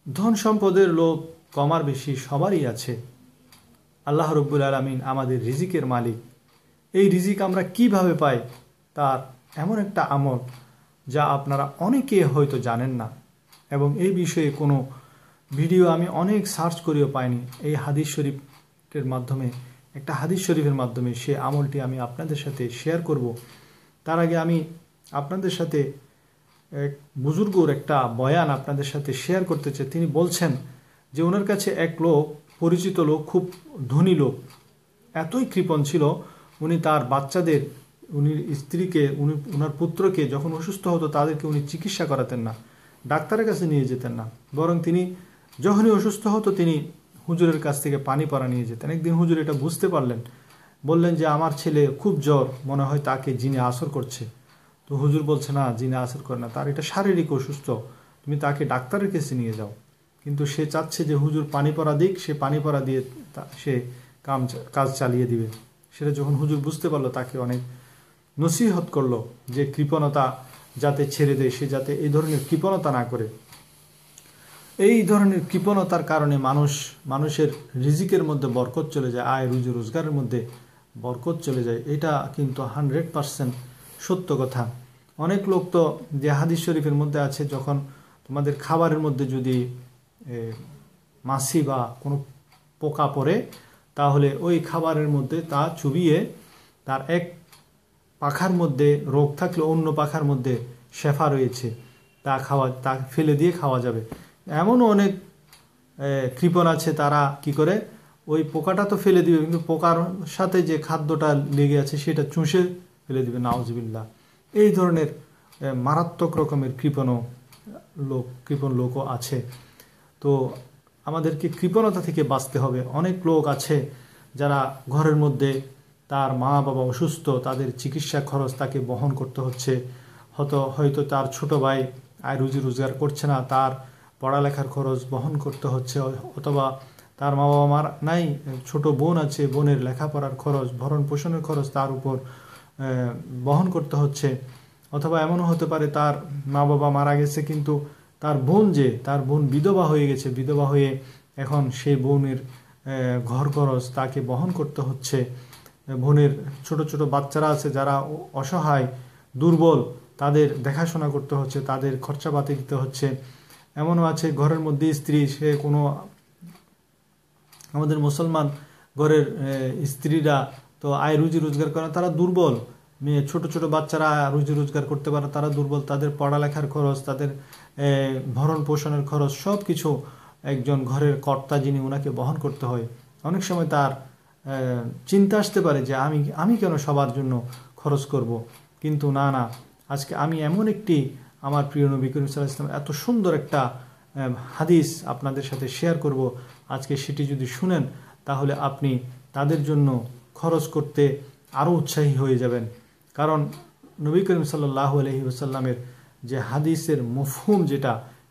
ধন সম্পদের লোভ কম আর বেশি সবারই আছে। আল্লাহ রব্বুল আলামিন আমাদের রিজিকের মালিক। এই রিজিক আমরা কিভাবে পাই তার এমন একটা আমল যা আপনারা অনেকে হয়তো জানেন না, এবং এই বিষয়ে কোনো ভিডিও আমি অনেক সার্চ করেও পাইনি। এই হাদিস শরীফের মাধ্যমে, একটা হাদিস শরীফের মাধ্যমে সে আমলটি আমি আপনাদের সাথে শেয়ার করব। তার আগে আমি আপনাদের সাথে এক বুজুর্গর একটা বয়ান আপনাদের সাথে শেয়ার করতে চাই। তিনি বলছেন যে ওনার কাছে এক লোক, পরিচিত লোক, খুব ধনী লোক, এতই কৃপণ ছিল, উনি তার বাচ্চাদের, উনি স্ত্রীকে, ওনার পুত্রকে যখন অসুস্থ হতো তাদেরকে উনি চিকিৎসা করাতেন না, ডাক্তারের কাছে নিয়ে যেতেন না, বরং তিনি যখনই অসুস্থ হতো তিনি হুজুরের কাছ থেকে পানি পড়া নিয়ে যেতেন। একদিন হুজুর এটা বুঝতে পারলেন, বললেন যে আমার ছেলে খুব জ্বর, মনে হয় তাকে জিনে আসর করছে। তো হুজুর বলছে না, জিনে আসর করে না, তার এটা শারীরিক অসুস্থ, তুমি তাকে ডাক্তারের কাছে নিয়ে যাও। কিন্তু সে চাচ্ছে যে হুজুর পানি পড়া দিক, সে পানি পড়া দিয়ে সে কাজ চালিয়ে দিবে। সেটা যখন হুজুর বুঝতে পারলো, তাকে অনেক নসিহত করলো যে কৃপণতা যাতে ছেড়ে দেয়, সে যাতে এই ধরনের কৃপণতা না করে। এই ধরনের কৃপণতার কারণে মানুষের রিজিকের মধ্যে বরকত চলে যায়, আয় রুজি রোজগারের মধ্যে বরকত চলে যায়। এটা কিন্তু 100% সত্য কথা। অনেক লোক তো, যে হাদিস শরীফের মধ্যে আছে, যখন তোমাদের খাবারের মধ্যে যদি মাছি বা কোনো পোকা পড়ে, তাহলে ওই খাবারের মধ্যে তা চুবিয়ে তার এক পাখার মধ্যে রোগ থাকলে অন্য পাখার মধ্যে শেফা রয়েছে, তা ফেলে দিয়ে খাওয়া যাবে। এমনও অনেক কৃপণ আছে, তারা কি করে, ওই পোকাটা তো ফেলে দিবে, কিন্তু পোকার সাথে যে খাদ্যটা লেগে আছে সেটা চুষে ফেলে দিবে, নাউজুবিল্লাহ। এই ধরনের মারাত্মক রকমের কৃপণ লোকও আছে। তো আমাদেরকে কৃপণতা থেকে বাঁচতে হবে। অনেক লোক আছে যারা ঘরের মধ্যে, তার মা বাবা অসুস্থ, তাদের চিকিৎসা খরচ তাকে বহন করতে হচ্ছে। হয়তো তার ছোট ভাই আয় রুজি রোজগার করছে না, তার পড়ালেখার খরচ বহন করতে হচ্ছে, অথবা তার মা বাবা মার নাই, ছোট বোন আছে, বোনের লেখাপড়ার খরচ, ভরণ পোষণের খরচ তার উপর বহন করতে হচ্ছে। অথবা এমনও হতে পারে তার মা বাবা মারা গেছে, কিন্তু তার বোন বিধবা হয়ে গেছে, বিধবা হয়ে এখন সেই বোনের ঘর খরচ তাকে বহন করতে হচ্ছে। বোনের ছোট ছোট বাচ্চারা আছে যারা অসহায়, দুর্বল, তাদের দেখাশোনা করতে হচ্ছে, তাদের খরচাপাতি দিতে হচ্ছে। এমনও আছে ঘরের মধ্যে স্ত্রী, সে কোনো, আমাদের মুসলমান ঘরের স্ত্রীরা তো আয় রুজি রোজগার করে, তারা দুর্বল, মেয়ে ছোট ছোট বাচ্চারা রুজি রোজগার করতে পারে, তারা দুর্বল, তাদের পড়ালেখার খরচ, তাদের ভরণ পোষণের খরচ সব কিছু একজন ঘরের কর্তা যিনি, ওনাকে বহন করতে হয়। অনেক সময় তার চিন্তা আসতে পারে যে আমি কেন সবার জন্য খরচ করব, কিন্তু না, আজকে আমি এমন একটি, আমার প্রিয় নবী করিম সাল্লাল্লাহু আলাইহি ওয়াসাল্লাম এত সুন্দর একটা হাদিস আপনাদের সাথে শেয়ার করব। আজকে সেটি যদি শুনেন, তাহলে আপনি তাদের জন্য খরচ করতে আরও উৎসাহী হয়ে যাবেন। কারণ নবী করিম সাল্লাল্লাহু আলাইহি ওয়াসাল্লামের যে হাদিসের মফহুম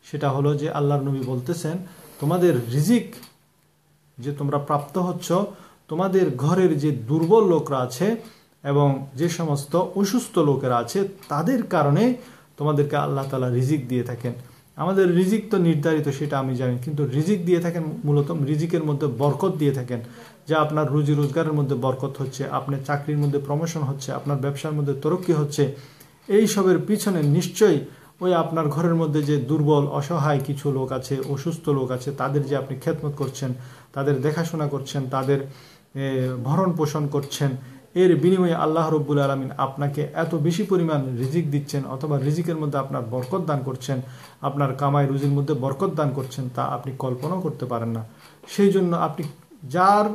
সেটা হলো যে আল্লাহর নবী বলতেছেন, তোমাদের রিজিক যে তোমরা প্রাপ্ত হচ্ছ, তোমাদের ঘরের যে দুর্বল লোকরা আছে এবং যে সমস্ত অসুস্থ লোকেরা আছে, তাদের কারণে তোমাদেরকে আল্লাহ তাআলা রিজিক দিয়ে থাকেন। আমাদের রিজিক তো নির্ধারিত, সেটা আমি জানি, কিন্তু রিজিক দিয়ে থাকেন মূলত, রিজিকের মধ্যে বরকত দিয়ে থাকেন, যা আপনার রুজি রোজগারের মধ্যে বরকত হচ্ছে, আপনার চাকরির মধ্যে প্রমোশন হচ্ছে, আপনার ব্যবসার মধ্যে তরক্কি হচ্ছে। এই সবের পিছনে নিশ্চয়ই ওই আপনার ঘরের মধ্যে যে দুর্বল, অসহায় কিছু লোক আছে, অসুস্থ লোক আছে, তাদের যে আপনি খেদমত করছেন, তাদের দেখাশোনা করছেন, তাদের ভরণ পোষণ করছেন, এর বিনিময়ে আল্লাহ রব্বুল আলামিন আপনাকে এত বেশি পরিমাণ রিজিক দিচ্ছেন, অথবা রিজিকের মধ্যে আপনার বরকত দান করছেন, আপনার কামাই রুজির মধ্যে বরকত দান করছেন, তা আপনি কল্পনাও করতে পারেন না। সেই জন্য আপনি যার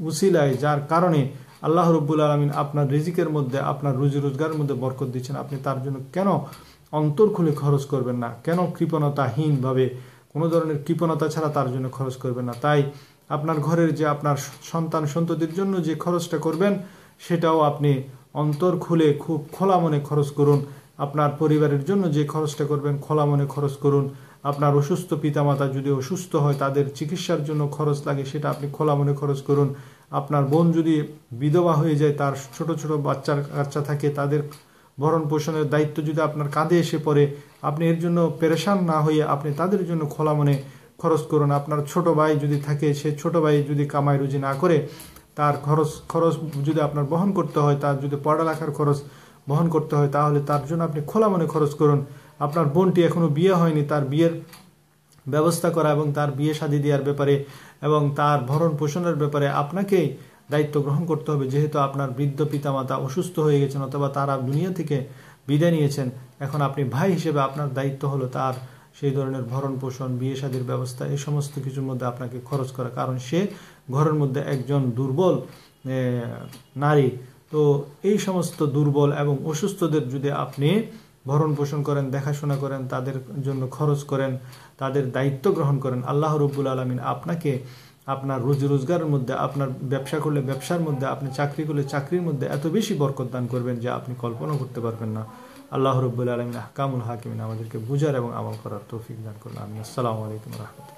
উসিলায়, যার কারণে আল্লাহ রব্বুল আলামিন আপনার রিজিকের মধ্যে, আপনার রুজি রোজগারের মধ্যে বরকত দিচ্ছেন, আপনি তার জন্য কেন অন্তর খুলে খরচ করবেন না? কেন কৃপণতাহীনভাবে, কোনো ধরনের কৃপণতা ছাড়া তার জন্য খরচ করবেন না? তাই আপনার ঘরের যে আপনার সন্ততির জন্য যে খরচটা করবেন, সেটাও আপনি অন্তর খুলে খুব খোলা মনে খরচ করুন। আপনার পরিবারের জন্য যে খরচটা করবেন, খোলা মনে খরচ করুন। আপনার অসুস্থ পিতামাতা যদি অসুস্থ হয়, তাদের চিকিৎসার জন্য খরচ লাগে, সেটা আপনি খোলা মনে খরচ করুন। আপনার বোন যদি বিধবা হয়ে যায়, তার ছোট ছোট বাচ্চা থাকে, তাদের ভরণ পোষণের দায়িত্ব যদি আপনার কাঁধে এসে পড়ে, আপনি এর জন্য পেরেশান না হয়ে আপনি তাদের জন্য খোলা মনে খরচ করুন। আপনার ছোট ভাই যদি থাকে, সে ছোট ভাই যদি কামাই রুজি না করে, তার খরচ যদি আপনার বহন করতে হয়, তার যদি পড়ালেখার খরচ বহন করতে হয়, তাহলে তার জন্য আপনি খোলা মনে খরচ করুন। আপনার বোনটি এখনো বিয়ে হয়নি, তার বিয়ের ব্যবস্থা করা এবং তার বিয়ে শাদী দেওয়ার ব্যাপারে এবং তার ভরণ পোষণের ব্যাপারে আপনাকেই দায়িত্ব গ্রহণ করতে হবে। যেহেতু আপনার বৃদ্ধ পিতামাতা অসুস্থ হয়ে গেছেন অথবা তারা দুনিয়া থেকে বিদায় নিয়েছেন, এখন আপনি ভাই হিসেবে আপনার দায়িত্ব হলো তার সেই ধরনের ভরণ পোষণ, বিয়ে শাদীর ব্যবস্থা, এই সমস্ত কিছুর মধ্যে আপনাকে খরচ করা। কারণ সে ঘরের মধ্যে একজন দুর্বল নারী। তো এই সমস্ত দুর্বল এবং অসুস্থদের যদি আপনি ভরণ পোষণ করেন, দেখাশোনা করেন, তাদের জন্য খরচ করেন, তাদের দায়িত্ব গ্রহণ করেন, আল্লাহ রব্বুল আলামিন আপনাকে আপনার রুজি রোজগারের মধ্যে, আপনার ব্যবসা করলে ব্যবসার মধ্যে, আপনি চাকরি করলে চাকরির মধ্যে এত বেশি বরকত দান করবেন যে আপনি কল্পনা করতে পারবেন না। আল্লাহ রব্বুল আলামিন আহকামুল হাকিমিন আমাদেরকে বুঝার এবং আমল করার তৌফিক দান করুন। আমিন। আসসালামু আলাইকুম ওয়া রাহমাতুল্লাহ।